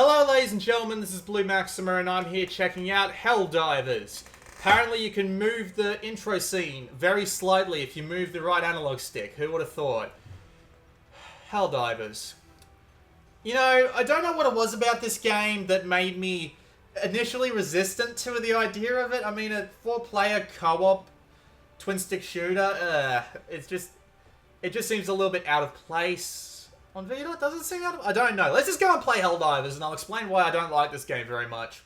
Hello ladies and gentlemen, this is Blue Maxima and I'm here checking out Helldivers. Apparently you can move the intro scene very slightly if you move the right analog stick. Who would have thought? Helldivers. You know, I don't know what it was about this game that made me initially resistant to the idea of it. I mean, a 4-player co-op twin-stick shooter, it just seems a little bit out of place. On Vita? Does it seem out of... I don't know. Let's just go and play Helldivers and I'll explain why I don't like this game very much.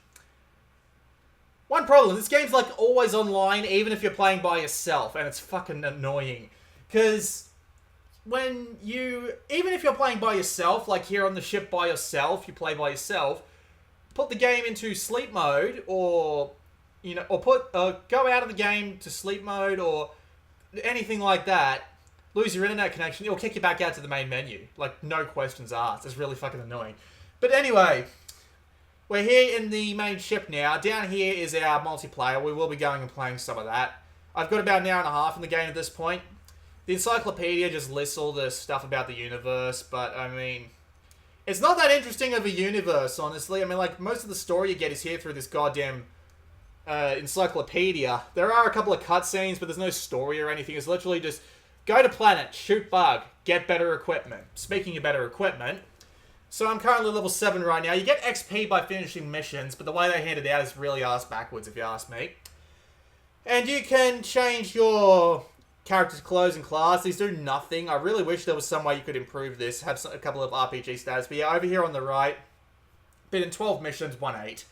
One problem, this game's like always online even if you're playing by yourself and it's fucking annoying. Because when you... Even if you're playing by yourself, like here on the ship by yourself, you play by yourself, put the game into sleep mode or... You know, or go out of the game to sleep mode or anything like that. Lose your internet connection, it'll kick you back out to the main menu. Like, no questions asked. It's really fucking annoying. But anyway, we're here in the main ship now. Down here is our multiplayer. We will be going and playing some of that. I've got about an hour and a half in the game at this point. The encyclopedia just lists all the stuff about the universe, but, I mean... It's not that interesting of a universe, honestly. I mean, like, most of the story you get is here through this goddamn encyclopedia. There are a couple of cutscenes, but there's no story or anything. It's literally just... Go to planet, shoot bug, get better equipment. Speaking of better equipment, so I'm currently level 7 right now. You get XP by finishing missions, but the way they hand it out is really ass backwards if you ask me. And you can change your character's clothes and class. These do nothing. I really wish there was some way you could improve this, have a couple of RPG stats. But yeah, over here on the right, been in 12 missions, 1-8.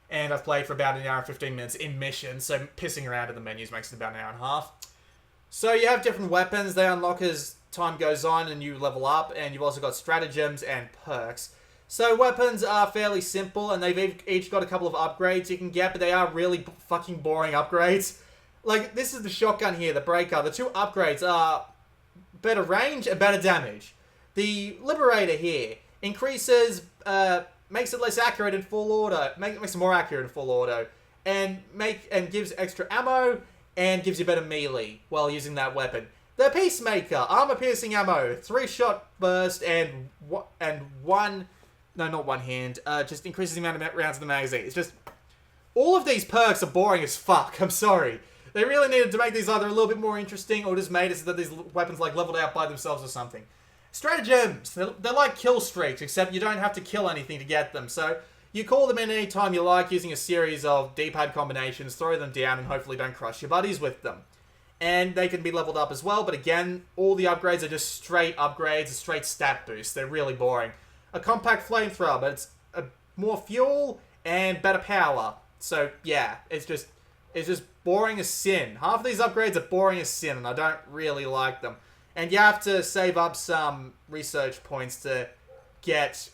And I've played for about an hour and 15 minutes in missions, so pissing around in the menus makes it about an hour and a half. So you have different weapons, they unlock as time goes on and you level up, and you've also got stratagems and perks. So weapons are fairly simple, and they've each got a couple of upgrades you can get, but they are really fucking boring upgrades. Like, this is the shotgun here, the breaker. The two upgrades are better range and better damage. The Liberator here increases, makes it less accurate in full auto, makes it more accurate in full auto, and gives extra ammo, and gives you better melee while using that weapon. The Peacemaker, armor-piercing ammo, 3-shot burst, and one... No, not one hand. Just increases the amount of rounds in the magazine. It's just... All of these perks are boring as fuck, I'm sorry. They really needed to make these either a little bit more interesting, or just made it so that these weapons, like, leveled out by themselves or something. Stratagems, they're like kill streaks, except you don't have to kill anything to get them, so... You call them in any time you like using a series of D-pad combinations, throw them down, and hopefully don't crush your buddies with them. And they can be leveled up as well, but again, all the upgrades are just straight upgrades, a straight stat boost. They're really boring. A compact flamethrower, but it's more fuel and better power. So, yeah, it's just boring as sin. Half of these upgrades are boring as sin, and I don't really like them. And you have to save up some research points to get...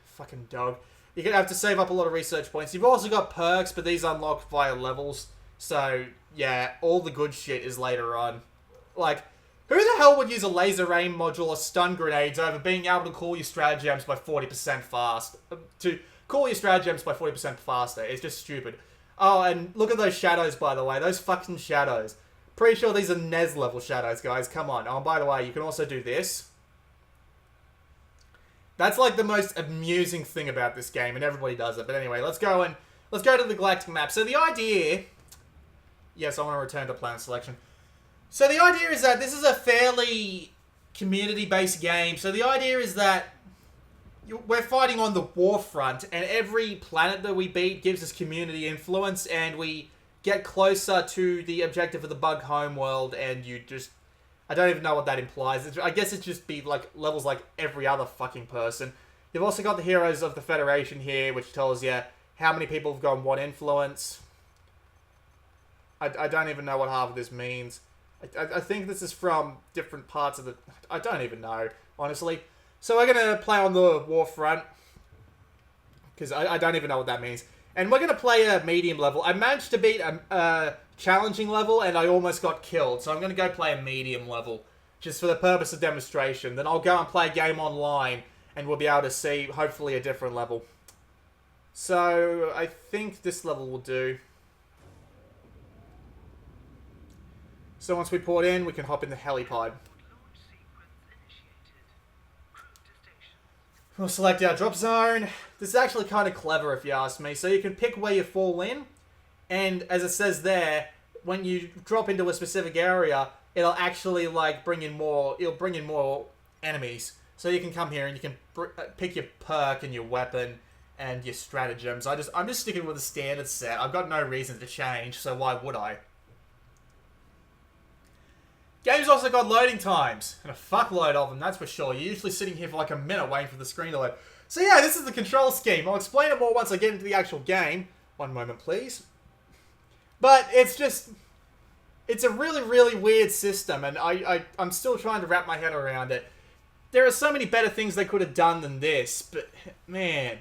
Fucking dog. You're going to have to save up a lot of research points. You've also got perks, but these unlock via levels. So, yeah, all the good shit is later on. Like, who the hell would use a laser aim module or stun grenades over being able to call your stratagems by 40% fast? To call your stratagems by 40% faster. It's just stupid. Oh, and look at those shadows, by the way. Those fucking shadows. Pretty sure these are NES level shadows, guys. Come on. Oh, by the way, you can also do this. That's like the most amusing thing about this game, and everybody does it. But anyway, let's go to the Galactic map. So the idea... Yes, I want to return to planet selection. So the idea is that this is a fairly community-based game. So the idea is that we're fighting on the war front, and every planet that we beat gives us community influence, and we get closer to the objective of the bug homeworld, and you just... I don't even know what that implies. I guess it's just be like levels like every other fucking person. You've also got the Heroes of the Federation here, which tells you how many people have gotten what influence. I don't even know what half of this means. I think this is from different parts of the... I don't even know, honestly. So we're going to play on the war front, because I don't even know what that means. And we're going to play a medium level. I managed to beat a challenging level, and I almost got killed. So I'm going to go play a medium level, just for the purpose of demonstration. Then I'll go and play a game online, and we'll be able to see, hopefully, a different level. So I think this level will do. So once we port in, we can hop in the helipod. We'll select our drop zone. This is actually kind of clever if you ask me. So you can pick where you fall in. And as it says there, when you drop into a specific area, it'll actually like bring in more enemies. So you can come here and you can pick your perk and your weapon and your stratagems. I'm just sticking with the standard set. I've got no reason to change, so why would I? Game's also got loading times, and a fuckload of them, that's for sure. You're usually sitting here for like a minute waiting for the screen to load. So yeah, this is the control scheme. I'll explain it more once I get into the actual game. One moment, please. But it's just... It's a really, really weird system, and I'm still trying to wrap my head around it. There are so many better things they could have done than this, but, man.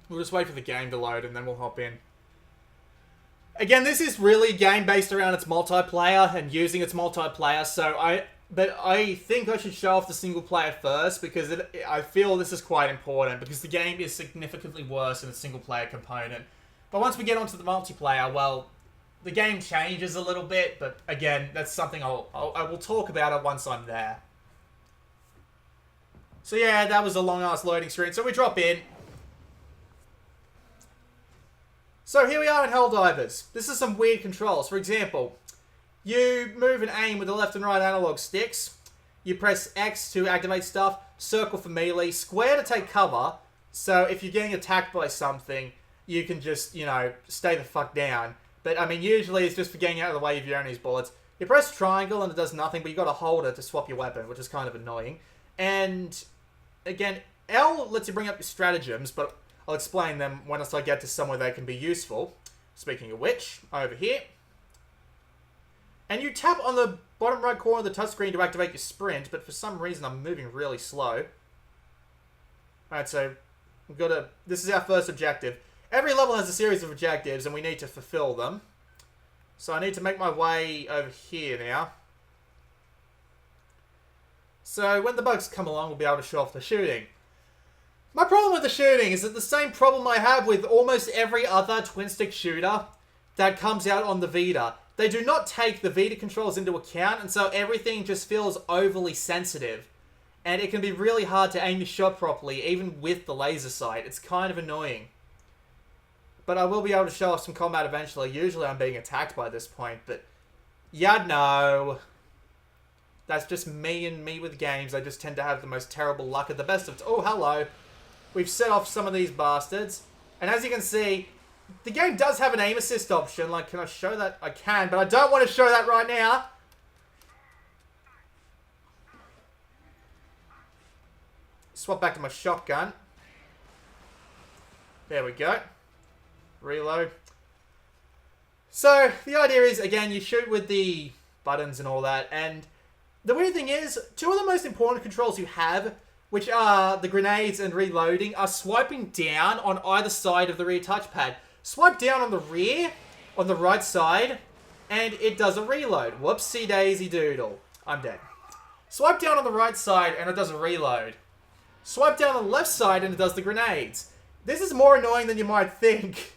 We'll just wait for the game to load, and then we'll hop in. Again, this is really a game based around its multiplayer and using its multiplayer, but I think I should show off the single player first because I feel this is quite important because the game is significantly worse in the single player component. But once we get onto the multiplayer, well, the game changes a little bit, but again, that's something I will talk about it once I'm there. So yeah, that was a long-ass loading screen. So we drop in. So here we are in Helldivers. This is some weird controls. For example, you move and aim with the left and right analog sticks. You press X to activate stuff, circle for melee, square to take cover. So if you're getting attacked by something, you can just, you know, stay the fuck down. But, I mean, usually it's just for getting out of the way of your enemy's bullets. You press triangle and it does nothing, but you got to hold it to swap your weapon, which is kind of annoying. And, again, L lets you bring up your stratagems, but I'll explain them once I get to somewhere they can be useful. Speaking of which, over here. And you tap on the bottom right corner of the touchscreen to activate your sprint, but for some reason I'm moving really slow. Alright, so we've got to... This is our first objective. Every level has a series of objectives, and we need to fulfill them. So I need to make my way over here now. So when the bugs come along, we'll be able to show off the shooting. My problem with the shooting is that the same problem I have with almost every other twin-stick shooter that comes out on the Vita. They do not take the Vita controls into account, and so everything just feels overly sensitive. And it can be really hard to aim your shot properly, even with the laser sight. It's kind of annoying. But I will be able to show off some combat eventually. Usually I'm being attacked by this point, but... Yeah, no. That's just me and me with games. I just tend to have the most terrible luck at the best of... Oh, hello. We've set off some of these bastards. And as you can see, the game does have an aim assist option. Like, can I show that? I can, but I don't want to show that right now. Swap back to my shotgun. There we go. Reload. So, the idea is, again, you shoot with the buttons and all that, and the weird thing is, two of the most important controls you have, which are the grenades and reloading, are swiping down on either side of the rear touchpad. Swipe down on the rear, on the right side, and it does a reload. Whoopsie daisy doodle. I'm dead. Swipe down on the right side, and it does a reload. Swipe down on the left side, and it does the grenades. This is more annoying than you might think.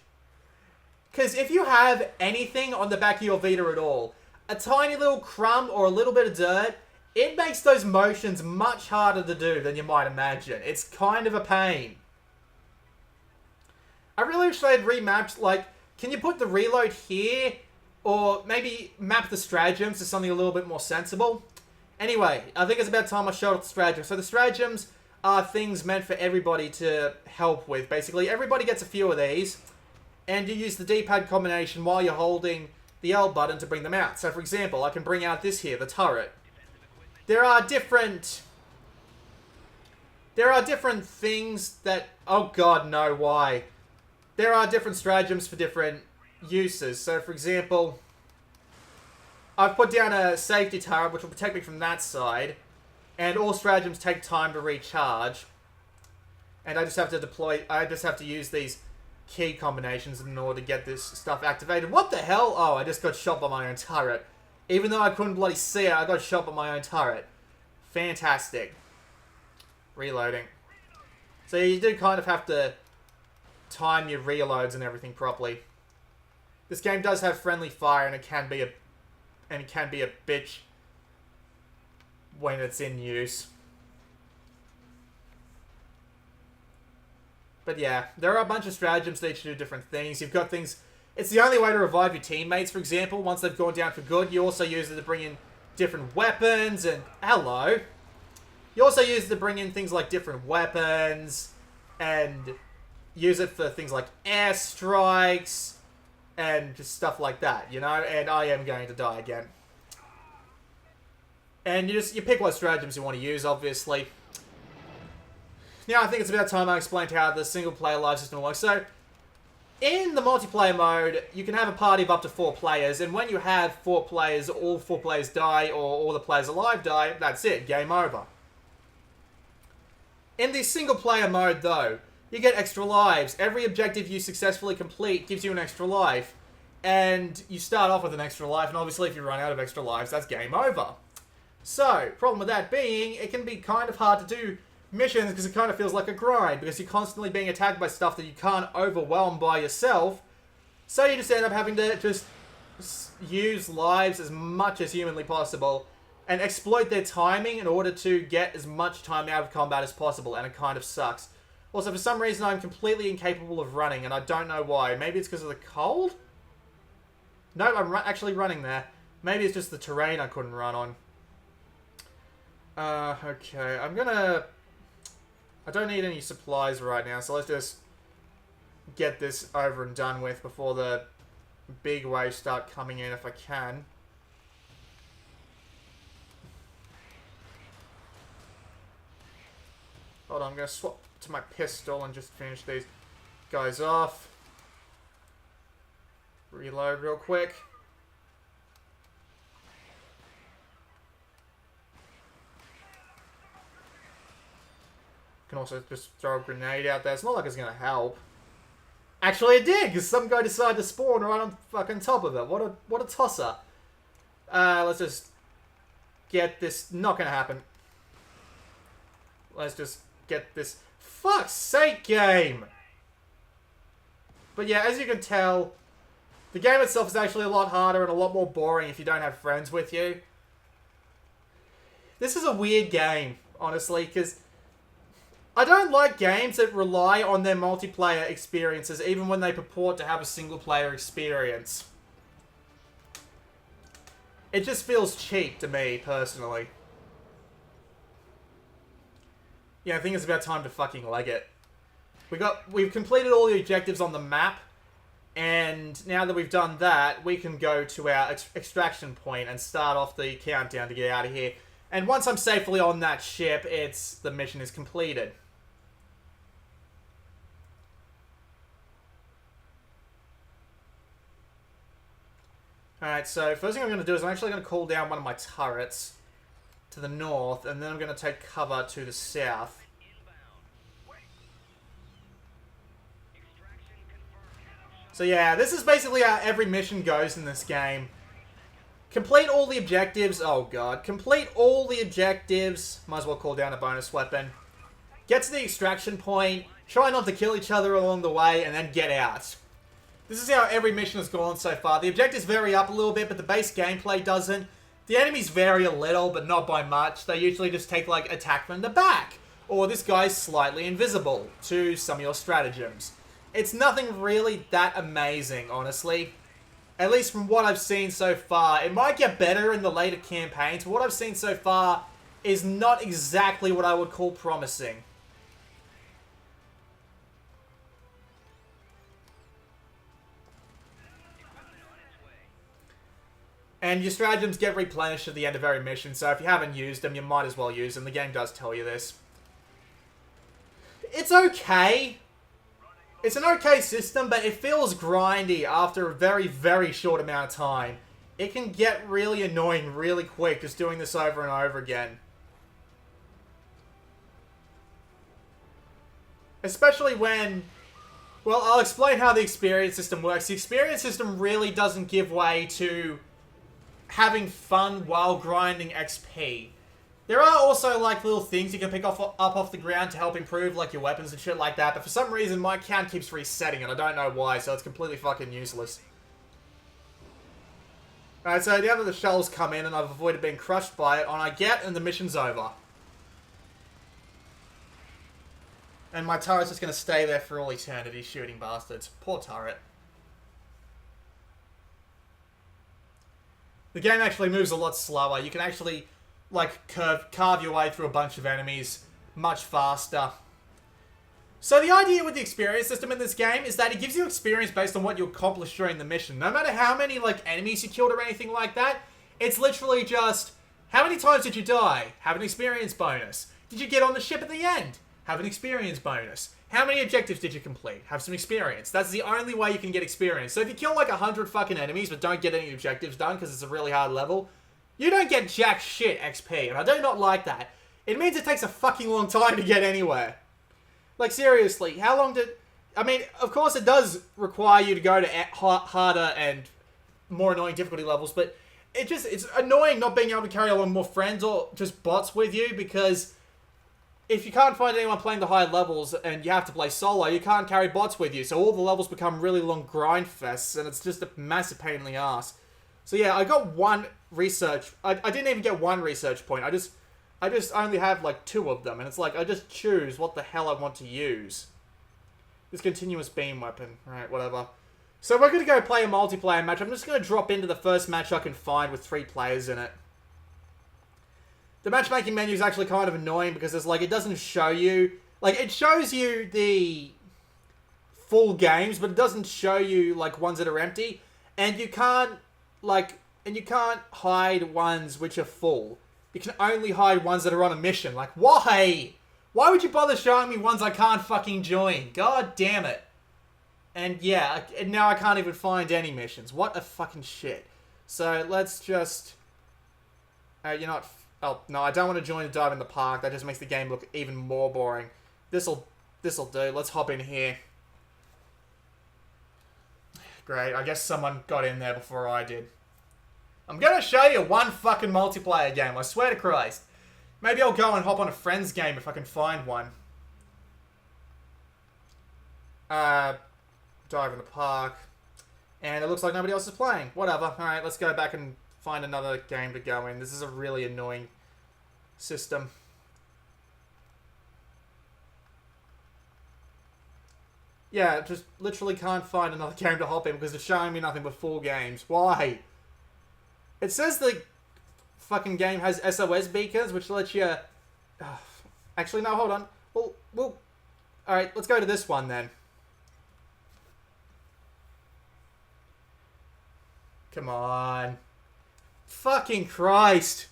Because if you have anything on the back of your Vita at all, a tiny little crumb or a little bit of dirt, it makes those motions much harder to do than you might imagine. It's kind of a pain. I really wish they had remapped, like, can you put the reload here? Or maybe map the stratagems to something a little bit more sensible? Anyway, I think it's about time I showed off the stratagems. So the stratagems are things meant for everybody to help with. Basically, everybody gets a few of these. And you use the D-pad combination while you're holding the L button to bring them out. So, for example, I can bring out this here, the turret. There are different things that... Oh, God, no, why? There are different stratagems for different uses. So, for example, I've put down a safety turret, which will protect me from that side. And all stratagems take time to recharge. And I just have to use these key combinations in order to get this stuff activated. What the hell? Oh, I just got shot by my own turret. Even though I couldn't bloody see it, I got shot by my own turret. Fantastic. Reloading. So you do kind of have to time your reloads and everything properly. This game does have friendly fire, and it can be a bitch. when it's in use. But yeah, there are a bunch of stratagems that each do different things. You've got things... It's the only way to revive your teammates, for example, once they've gone down for good. You also use it to bring in different weapons and... Hello! You also use it to bring in things like different weapons and use it for things like airstrikes and just stuff like that, you know? And I am going to die again. And you pick what stratagems you want to use, obviously. Now, I think it's about time I explained how the single-player life system works. So, in the multiplayer mode, you can have a party of up to 4 players, and when you have 4 players, all 4 players die, or all the players alive die, that's it, game over. In the single-player mode, though, you get extra lives. Every objective you successfully complete gives you an extra life, and you start off with an extra life, and obviously if you run out of extra lives, that's game over. So, problem with that being, it can be kind of hard to do missions because it kind of feels like a grind because you're constantly being attacked by stuff that you can't overwhelm by yourself. So you just end up having to just use lives as much as humanly possible and exploit their timing in order to get as much time out of combat as possible, and it kind of sucks. Also, for some reason, I'm completely incapable of running, and I don't know why. Maybe it's because of the cold? No, I'm actually running there. Maybe it's just the terrain I couldn't run on. Okay, I don't need any supplies right now, so let's just get this over and done with before the big waves start coming in if I can. Hold on, I'm going to swap to my pistol and just finish these guys off. Reload real quick. Can also just throw a grenade out there. It's not like it's going to help. Actually, it did, because some guy decided to spawn right on fucking top of it. What a tosser. Let's just get this. Not going to happen. Let's just get this. Fuck's sake, game! But yeah, as you can tell, the game itself is actually a lot harder and a lot more boring if you don't have friends with you. This is a weird game, honestly, because I don't like games that rely on their multiplayer experiences even when they purport to have a single-player experience. It just feels cheap to me, personally. Yeah, I think it's about time to fucking leg it. We've completed all the objectives on the map, and now that we've done that, we can go to our extraction point and start off the countdown to get out of here. And once I'm safely on that ship, the mission is completed. Alright, so first thing I'm going to do is I'm actually going to call down one of my turrets to the north, and then I'm going to take cover to the south. So yeah, this is basically how every mission goes in this game. Complete all the objectives. Oh god. Complete all the objectives. Might as well call down a bonus weapon. Get to the extraction point. Try not to kill each other along the way, and then get out. This is how every mission has gone so far. The objectives vary up a little bit, but the base gameplay doesn't. The enemies vary a little, but not by much. They usually just take, like, attack from the back. Or this guy's slightly invisible to some of your stratagems. It's nothing really that amazing, honestly. At least from what I've seen so far. It might get better in the later campaigns, but what I've seen so far is not exactly what I would call promising. And your stratagems get replenished at the end of every mission, so if you haven't used them, you might as well use them. The game does tell you this. It's okay. It's an okay system, but it feels grindy after a very, very short amount of time. It can get really annoying really quick just doing this over and over again. Especially when... Well, I'll explain how the experience system works. The experience system really doesn't give way to having fun while grinding XP. There are also, like, little things you can pick up off the ground to help improve, like, your weapons and shit like that, but for some reason my count keeps resetting and I don't know why, so it's completely fucking useless. Alright, so now that the shells come in and I've avoided being crushed by it, on I get and the mission's over. And my turret's just going to stay there for all eternity, shooting bastards. Poor turret. The game actually moves a lot slower. You can actually, like, carve your way through a bunch of enemies much faster. So the idea with the experience system in this game is that it gives you experience based on what you accomplished during the mission. No matter how many, like, enemies you killed or anything like that, it's literally just, how many times did you die? Have an experience bonus. Did you get on the ship at the end? Have an experience bonus. How many objectives did you complete? Have some experience. That's the only way you can get experience. So if you kill like 100 fucking enemies but don't get any objectives done because it's a really hard level, you don't get jack shit XP, and I do not like that. It means it takes a fucking long time to get anywhere. Like, seriously, how long did... I mean, of course it does require you to go to harder and more annoying difficulty levels, but it's annoying not being able to carry along more friends or just bots with you, because if you can't find anyone playing the higher levels and you have to play solo, you can't carry bots with you, so all the levels become really long grind fests, and it's just a massive pain in the ass. So yeah, I got one research... I didn't even get one research point, I just only have like 2 of them, and it's like, I just choose what the hell I want to use. This continuous beam weapon. Right, whatever. So we're going to go play a multiplayer match. I'm just going to drop into the first match I can find with 3 players in it. The matchmaking menu is actually kind of annoying because it's like, it doesn't show you... Like, it shows you the full games, but it doesn't show you, like, ones that are empty. And you can't, like... And you can't hide ones which are full. You can only hide ones that are on a mission. Like, why? Why would you bother showing me ones I can't fucking join? God damn it. And yeah, and now I can't even find any missions. What a fucking shit. So, let's just... you know what? Oh, no, I don't want to join a dive in the park. That just makes the game look even more boring. This'll do. Let's hop in here. Great, I guess someone got in there before I did. I'm going to show you one fucking multiplayer game, I swear to Christ. Maybe I'll go and hop on a friend's game if I can find one. Dive in the park. And it looks like nobody else is playing. Whatever. Alright, let's go back and find another game to go in. This is a really annoying system. Yeah, just literally can't find another game to hop in because it's showing me nothing but 4 games. Why? It says the fucking game has SOS beacons, which lets you... Actually, no, hold on. Well... Alright, let's go to this one then. Come on. Fucking Christ.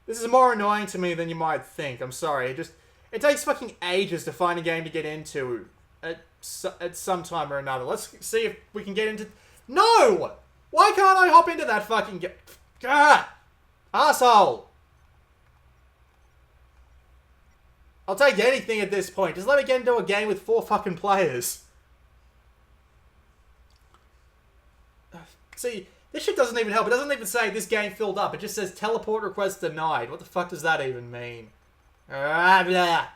This is more annoying to me than you might think. I'm sorry. It takes fucking ages to find a game to get into at some time or another. Let's see if we can get into... No! Why can't I hop into that fucking game? God! Asshole! I'll take anything at this point. Just let me get into a game with 4 fucking players. See, this shit doesn't even help. It doesn't even say this game filled up. It just says teleport request denied. What the fuck does that even mean? Blah.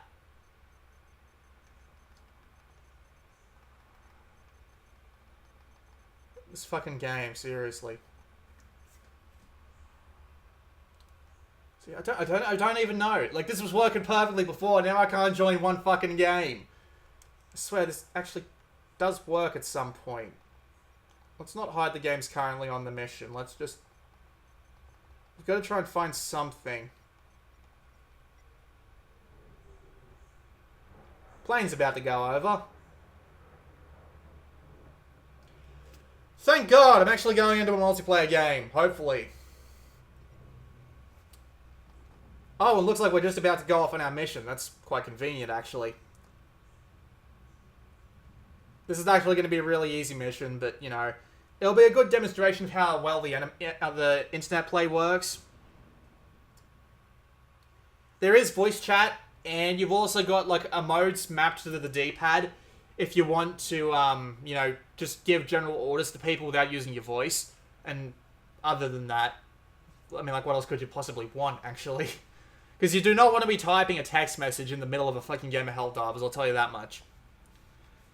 This fucking game, seriously. See, I don't even know. Like, this was working perfectly before, now I can't join one fucking game. I swear, this actually does work at some point. Let's not hide the games currently on the mission. Let's just... We've got to try and find something. Plane's about to go over. Thank God, I'm actually going into a multiplayer game. Hopefully. Oh, it looks like we're just about to go off on our mission. That's quite convenient, actually. This is actually going to be a really easy mission, but, you know, it'll be a good demonstration of how well the internet play works. There is voice chat, and you've also got, like, a modes mapped to the D-pad if you want to, you know, just give general orders to people without using your voice. And other than that, I mean, like, what else could you possibly want, actually? Because you do not want to be typing a text message in the middle of a fucking game of Helldivers, I'll tell you that much.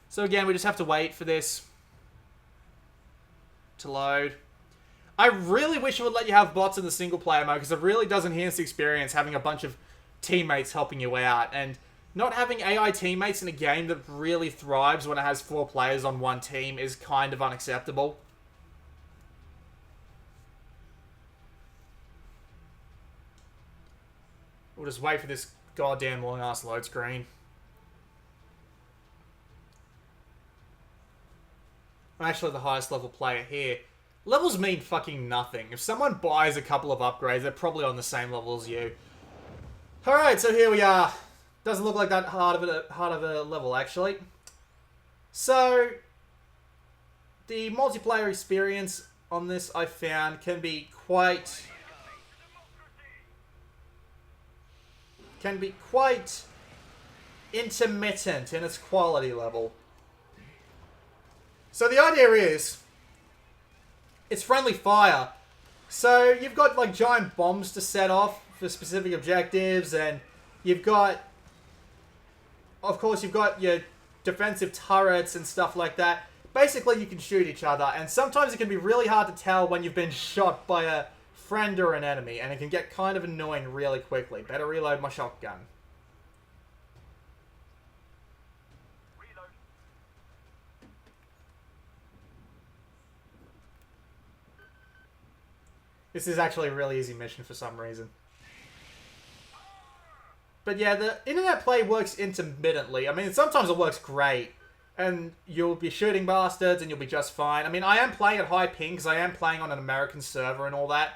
So again, we just have to wait for this. to load. I really wish it would let you have bots in the single player mode, because it really does enhance the experience having a bunch of teammates helping you out. And not having AI teammates in a game that really thrives when it has 4 players on one team is kind of unacceptable. We'll just wait for this goddamn long-ass load screen. I'm actually the highest level player here. Levels mean fucking nothing. If someone buys a couple of upgrades, they're probably on the same level as you. Alright, so here we are. Doesn't look like that hard of a level, actually. So, the multiplayer experience on this, I found, can be quite intermittent in its quality level. So the idea is, it's friendly fire. So you've got like giant bombs to set off for specific objectives, and you've got, of course, you've got your defensive turrets and stuff like that. Basically, you can shoot each other, and sometimes it can be really hard to tell when you've been shot by a friend or an enemy, and it can get kind of annoying really quickly. Better reload my shotgun. This is actually a really easy mission for some reason. But yeah, the internet play works intermittently. I mean, sometimes it works great, and you'll be shooting bastards and you'll be just fine. I mean, I am playing at high ping because I am playing on an American server and all that.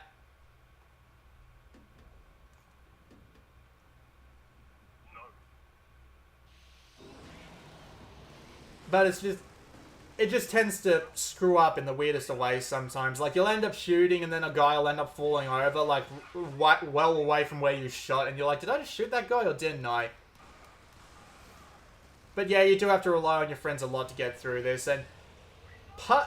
But it just tends to screw up in the weirdest of ways sometimes. Like, you'll end up shooting and then a guy will end up falling over, like, well away from where you shot. And you're like, did I just shoot that guy or didn't I? But yeah, you do have to rely on your friends a lot to get through this. And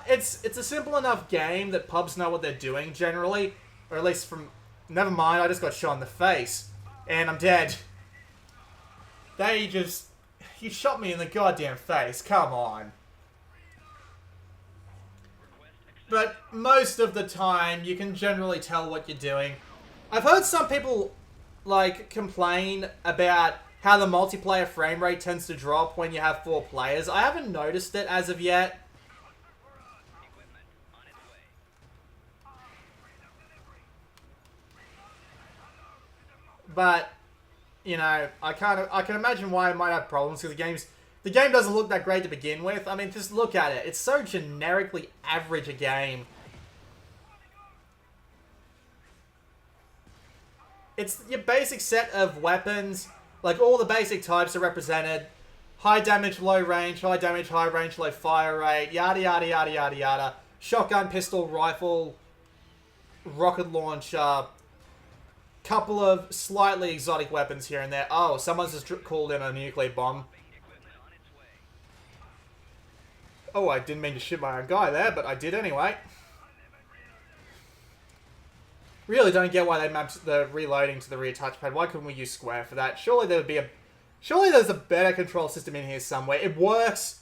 it's a simple enough game that pubs know what they're doing generally. Or at least from... Never mind, I just got shot in the face. And I'm dead. They just... You shot me in the goddamn face. Come on. But most of the time, you can generally tell what you're doing. I've heard some people, like, complain about how the multiplayer frame rate tends to drop when you have 4 players. I haven't noticed it as of yet. But, you know, I can imagine why it might have problems, because the game doesn't look that great to begin with. I mean, just look at it. It's so generically average a game. It's your basic set of weapons. Like, all the basic types are represented. High damage, low range, high damage, high range, low fire rate, yada yada yada yada yada. Shotgun, pistol, rifle, rocket launcher. Couple of slightly exotic weapons here and there. Oh, someone's just called in a nuclear bomb. Oh, I didn't mean to shoot my own guy there, but I did anyway. Really don't get why they mapped the reloading to the rear touchpad. Why couldn't we use square for that? Surely there's a better control system in here somewhere. It works.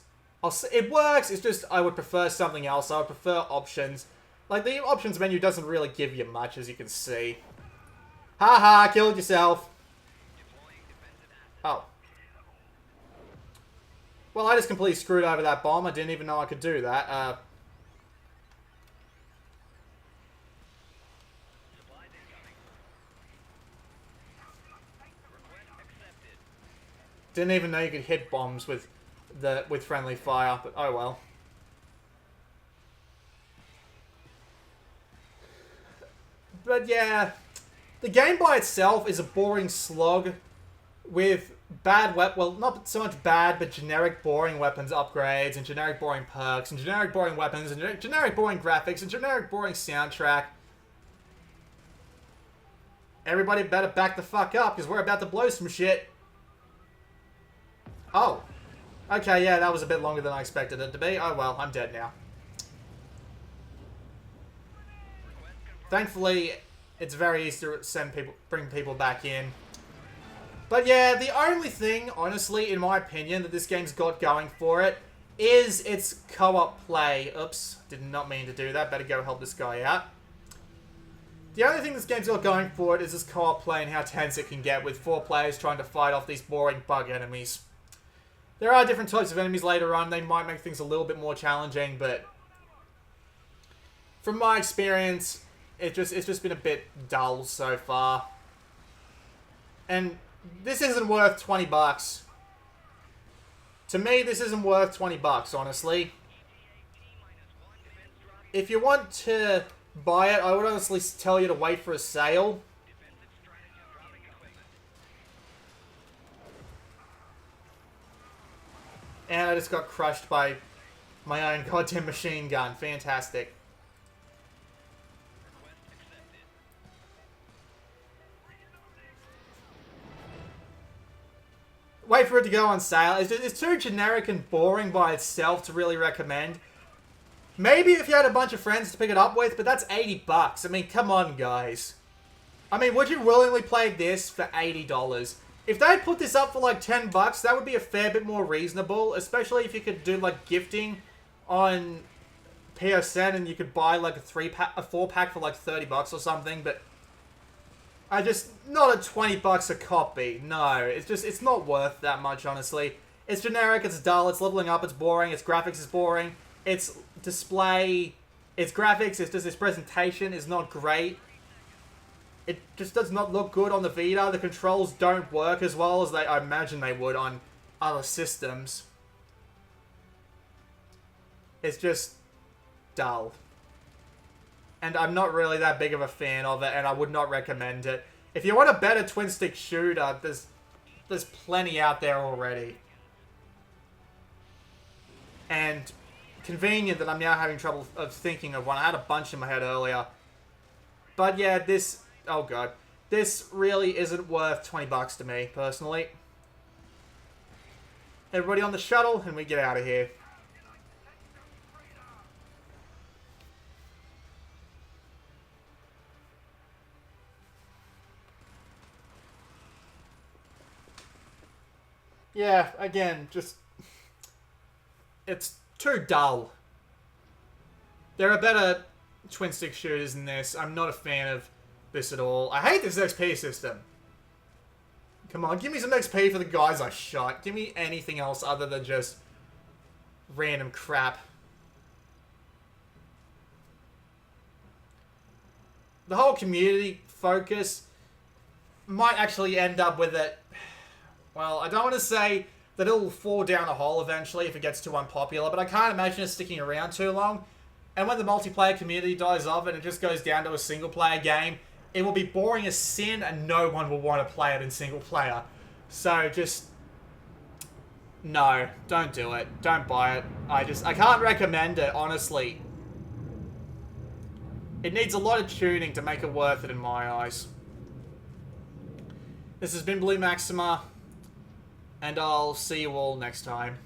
It works. It's just I would prefer something else. I would prefer options. Like, the options menu doesn't really give you much, as you can see. Haha, killed yourself. Oh. Well, I just completely screwed over that bomb. I didn't even know I could do that. Didn't even know you could hit bombs with friendly fire, but oh well. But yeah, the game by itself is a boring slog with bad well, not so much bad, but generic boring weapons upgrades, and generic boring perks, and generic boring weapons, and generic boring graphics, and generic boring soundtrack. Everybody better back the fuck up, because we're about to blow some shit. Oh. Okay, yeah, that was a bit longer than I expected it to be. Oh well, I'm dead now. Thankfully, it's very easy to bring people back in. But yeah, the only thing, honestly, in my opinion, that this game's got going for it is its co-op play. Oops, did not mean to do that. Better go help this guy out. The only thing this game's got going for it is this co-op play and how tense it can get with 4 players trying to fight off these boring bug enemies. There are different types of enemies later on. They might make things a little bit more challenging, but from my experience, it's just been a bit dull so far. And this isn't worth 20 bucks. To me, this isn't worth 20 bucks, honestly. If you want to buy it, I would honestly tell you to wait for a sale. And I just got crushed by my own goddamn machine gun. Fantastic. Wait for it to go on sale. It's too generic and boring by itself to really recommend. Maybe if you had a bunch of friends to pick it up with, but that's 80 bucks. I mean, come on, guys. I mean, would you willingly play this for $80? If they put this up for like 10 bucks, that would be a fair bit more reasonable, especially if you could do like gifting on PSN and you could buy like a 4-pack for like 30 bucks or something, but not a 20 bucks a copy. No, it's not worth that much, honestly. It's generic, it's dull, it's leveling up, it's boring, its graphics is boring. Its display, its graphics, its presentation is not great. It just does not look good on the Vita. The controls don't work as well as I imagine they would on other systems. It's just dull. And I'm not really that big of a fan of it, and I would not recommend it. If you want a better twin-stick shooter, there's plenty out there already. And convenient that I'm now having trouble of thinking of one. I had a bunch in my head earlier. But yeah, this... Oh god. This really isn't worth 20 bucks to me, personally. Everybody on the shuttle, and we get out of here. Yeah, again, just... It's too dull. There are better twin-stick shooters than this. I'm not a fan of this at all. I hate this XP system. Come on, give me some XP for the guys I shot. Give me anything else other than just random crap. The whole community focus might actually end up with it. Well, I don't want to say that it'll fall down a hole eventually if it gets too unpopular, but I can't imagine it sticking around too long. And when the multiplayer community dies off and it just goes down to a single-player game, it will be boring as sin and no one will want to play it in single-player. So just... No, don't do it. Don't buy it. I can't recommend it, honestly. It needs a lot of tuning to make it worth it in my eyes. This has been Blue Maxima, and I'll see you all next time.